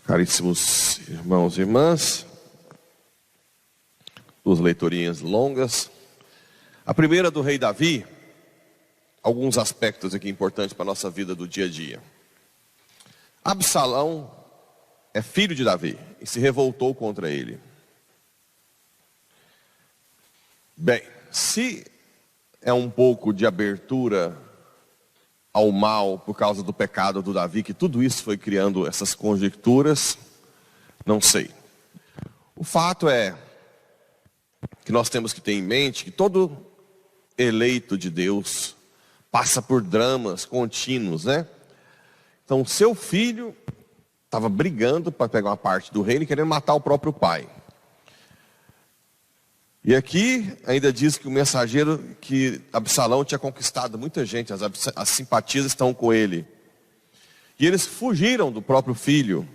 Caríssimos irmãos e irmãs, duas leiturinhas longas. A primeira do rei Davi, alguns aspectos aqui importantes para a nossa vida do dia a dia. Absalão é filho de Davi e se revoltou contra ele. Bem, se é um pouco de abertura ao mal por causa do pecado do Davi, que tudo isso foi criando essas conjecturas, não sei. O fato é que nós temos que ter em mente que todo eleito de Deus passa por dramas contínuos, né? Então, seu filho estava brigando para pegar uma parte do reino e querendo matar o próprio pai. E aqui ainda diz que o mensageiro, que Absalão tinha conquistado muita gente, as simpatias estão com ele. E eles fugiram do próprio filho.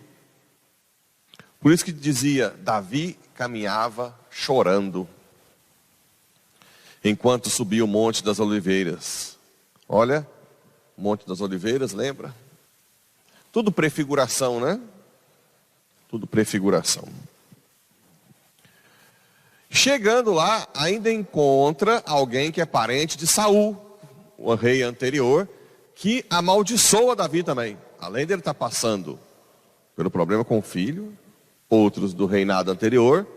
Por isso que dizia, Davi caminhava chorando, enquanto subia o Monte das Oliveiras. Olha, Monte das Oliveiras, lembra? Tudo prefiguração, né? Tudo prefiguração. Chegando lá, ainda encontra alguém que é parente de Saul, o rei anterior, que amaldiçoa Davi também. Além dele estar passando pelo problema com o filho, outros do reinado anterior,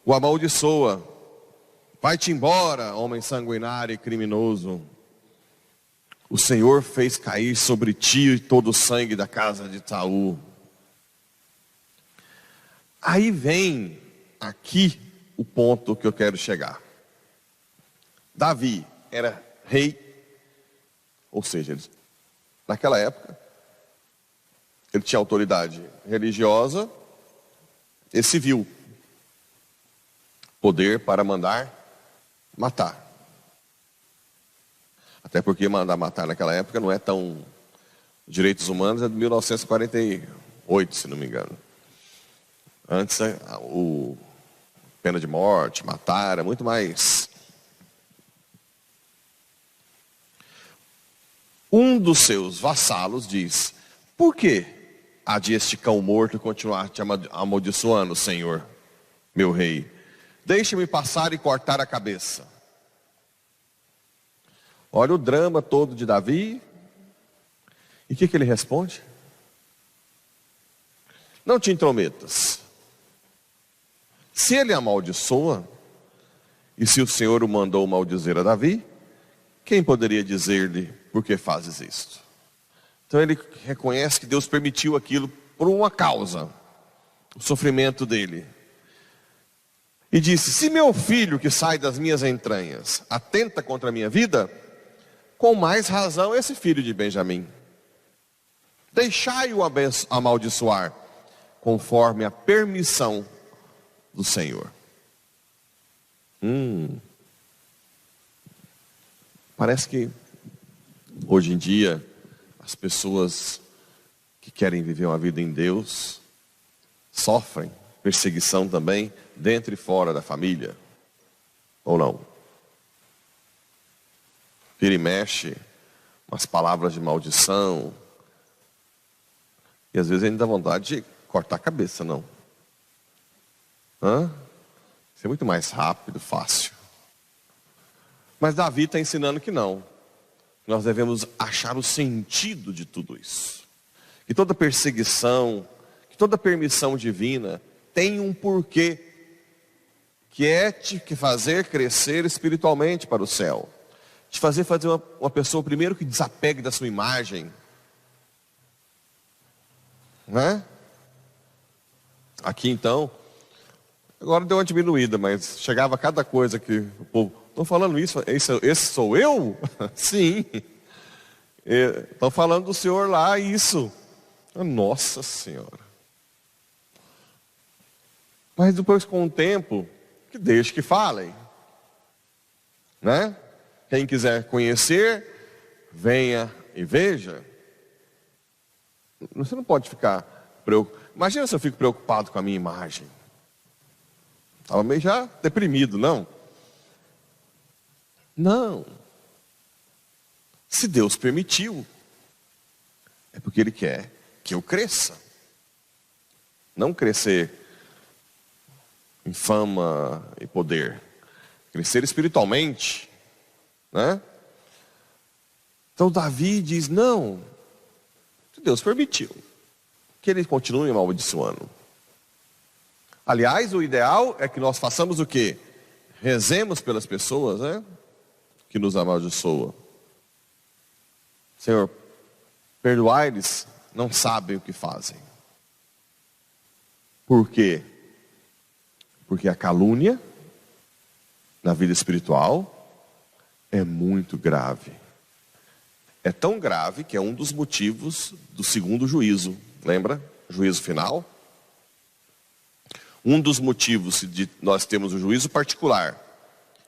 o amaldiçoa. Vai-te embora, homem sanguinário e criminoso. O Senhor fez cair sobre ti todo o sangue da casa de Saul. Aí vem aqui o ponto que eu quero chegar. Davi era rei, ou seja, naquela época, ele tinha autoridade religiosa e civil, poder para mandar matar. Até porque mandar matar naquela época não é tão... Direitos humanos é de 1948, se não me engano. Antes, pena de morte, matar, era muito mais. Um dos seus vassalos diz, por que há de este cão morto continuar te amaldiçoando, Senhor, meu rei? Deixe-me passar e cortar a cabeça. Olha o drama todo de Davi. E o que ele responde? Não te intrometas. Se ele amaldiçoa, e se o Senhor o mandou maldizer a Davi, quem poderia dizer-lhe, por que fazes isto? Então ele reconhece que Deus permitiu aquilo por uma causa, o sofrimento dele. E disse, se meu filho que sai das minhas entranhas atenta contra a minha vida, com mais razão esse filho de Benjamim. Deixai-o amaldiçoar, conforme a permissão do Senhor. Parece que hoje em dia as pessoas que querem viver uma vida em Deus sofrem perseguição também dentro e fora da família, ou não? Vira e mexe umas palavras de maldição e às vezes ainda dá vontade de cortar a cabeça, não? Isso é muito mais rápido, fácil. Mas Davi está ensinando que não. Nós devemos achar o sentido de tudo isso. Que toda perseguição, que toda permissão divina tem um porquê, que é te fazer crescer espiritualmente para o céu. Te fazer uma pessoa primeiro que desapegue da sua imagem. Não é? Aqui então, agora deu uma diminuída, mas chegava cada coisa que o povo... Estão falando isso? Esse sou eu? Sim. Estão falando do senhor lá, isso. Nossa Senhora. Mas depois, com o tempo, que deixe que falem. Né? Quem quiser conhecer, venha e veja. Você não pode ficar preocupado. Imagina se eu fico preocupado com a minha imagem. Estava meio já deprimido, não? Não. Se Deus permitiu, é porque Ele quer que eu cresça. Não crescer em fama e poder. Crescer espiritualmente, né? Então Davi diz, não, Deus permitiu que ele continue amaldiçoando. Aliás, o ideal é que nós façamos o quê? Rezemos pelas pessoas, né, que nos amaldiçoam. Senhor, perdoai-lhes, não sabem o que fazem. Por quê? Porque a calúnia na vida espiritual é muito grave. É tão grave que é um dos motivos do segundo juízo. Lembra? Juízo final. Um dos motivos de nós termos o juízo particular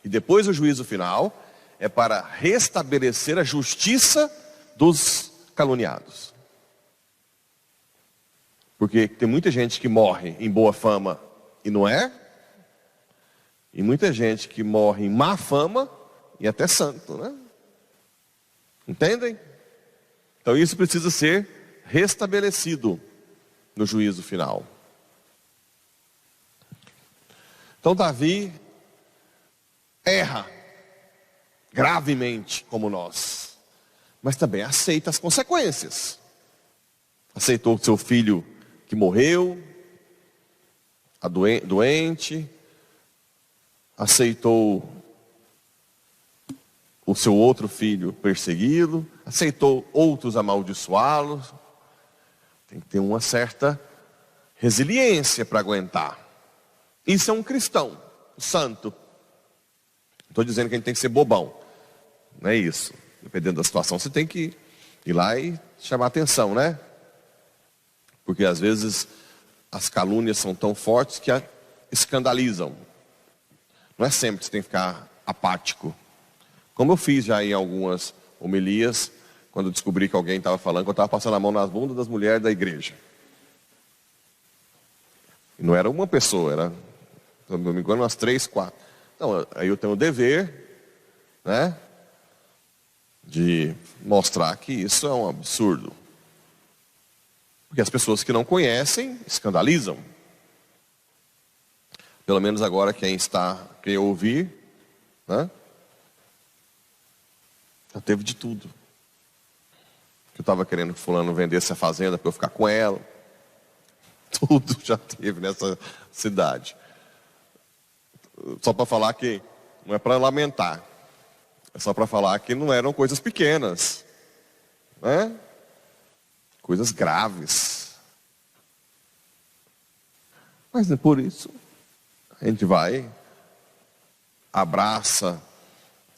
e depois o juízo final é para restabelecer a justiça dos caluniados. Porque tem muita gente que morre em boa fama e não é. E muita gente que morre em má fama e até santo, né? Entendem? Então isso precisa ser restabelecido no juízo final. Então Davi erra gravemente como nós, mas também aceita as consequências. Aceitou o seu filho que morreu, doente, aceitou o seu outro filho perseguido, aceitou outros amaldiçoá-los. Tem que ter uma certa resiliência para aguentar. Isso é um cristão, santo. Não estou dizendo que a gente tem que ser bobão. Não é isso. Dependendo da situação, você tem que ir lá e chamar atenção, né? Porque às vezes as calúnias são tão fortes que escandalizam. Não é sempre que você tem que ficar apático. Como eu fiz já em algumas homilias, quando eu descobri que alguém estava falando que eu estava passando a mão nas bundas das mulheres da igreja. E não era uma pessoa, era, se não me engano, umas 3, 4. Então, aí eu tenho o dever, né, de mostrar que isso é um absurdo. Porque as pessoas que não conhecem escandalizam. Pelo menos agora quem ouvir, né? Já teve de tudo. Eu estava querendo que fulano vendesse a fazenda para eu ficar com ela. Tudo já teve nessa cidade. Só para falar que não é para lamentar. É só para falar que não eram coisas pequenas, né? Coisas graves. Mas é por isso a gente vai, abraça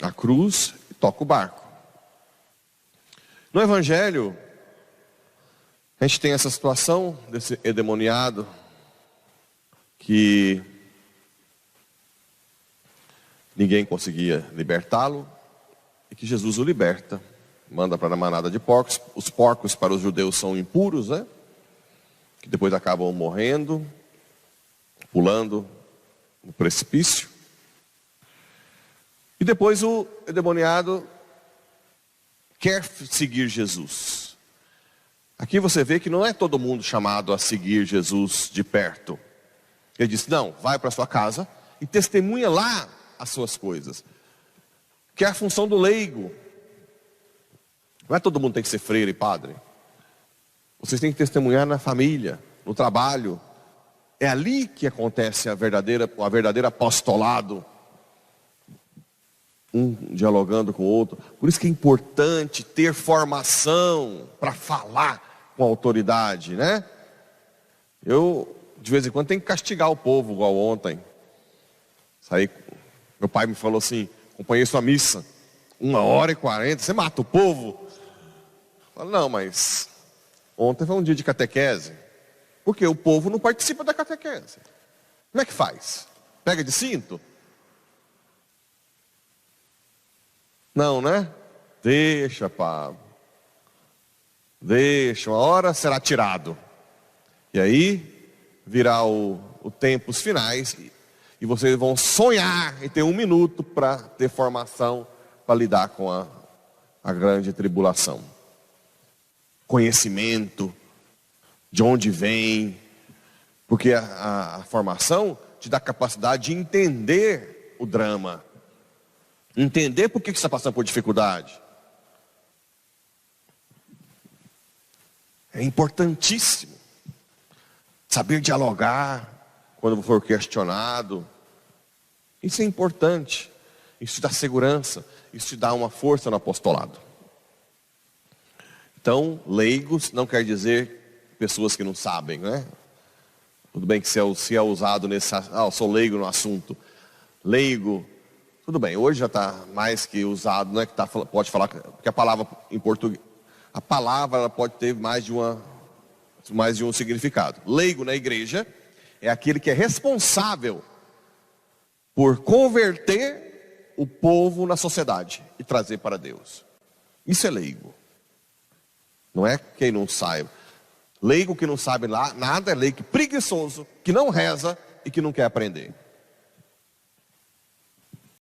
a cruz e toca o barco. No Evangelho, a gente tem essa situação desse endemoniado que ninguém conseguia libertá-lo e que Jesus o liberta. Manda para a manada de porcos. Os porcos para os judeus são impuros, né? Que depois acabam morrendo, pulando no precipício. E depois o endemoniado quer seguir Jesus. Aqui você vê que não é todo mundo chamado a seguir Jesus de perto. Ele disse, não, vai para sua casa e testemunha lá as suas coisas. Que é a função do leigo. Não é todo mundo tem que ser freire e padre. Vocês têm que testemunhar na família, no trabalho. É ali que acontece o verdadeiro apostolado. Um dialogando com o outro. Por isso que é importante ter formação para falar com autoridade, né? Eu, de vez em quando, tenho que castigar o povo, igual ontem. Meu pai me falou assim, acompanhei sua missa, 1h40, você mata o povo? Eu falo, não, mas ontem foi um dia de catequese. Porque o povo não participa da catequese. Como é que faz? Pega de cinto? Não, né? Deixa, Pablo. Deixa, uma hora será tirado. E aí virá o tempo, os finais, e vocês vão sonhar em ter 1 minuto para ter formação para lidar com a grande tribulação. Conhecimento, de onde vem, Porque a formação te dá a capacidade de entender o drama. Entender por que você está passando por dificuldade. É importantíssimo. Saber dialogar quando for questionado. Isso é importante. Isso te dá segurança. Isso te dá uma força no apostolado. Então, leigos não quer dizer pessoas que não sabem, né? Tudo bem que se é usado nesse... eu sou leigo no assunto. Leigo, tudo bem. Hoje já está mais que usado, não é que pode falar... Porque a palavra em português... A palavra ela pode ter mais de um significado. Leigo na igreja é aquele que é responsável por converter o povo na sociedade e trazer para Deus. Isso é leigo. Não é quem não saiba. Leigo que não sabe nada é leigo preguiçoso, que não reza e que não quer aprender.